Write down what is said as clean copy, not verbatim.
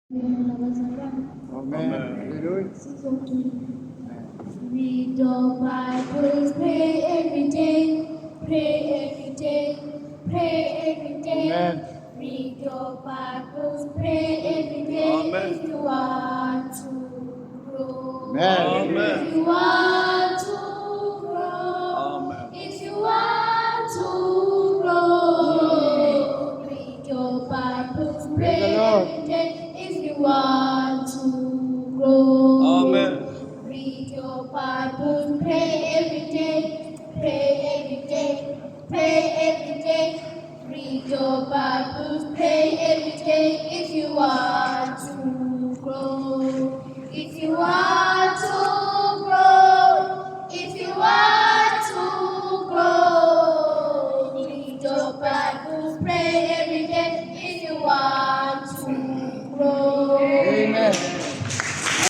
Amen. Hallelujah. Read your Bibles, pray every day, pray every day, pray every day. Amen. Read your Bibles, pray every day. Amen. If you want to grow, Amen. if you want to grow, Amen. if you want to grow, read your Bibles, Praise pray the Lord. every day. If you want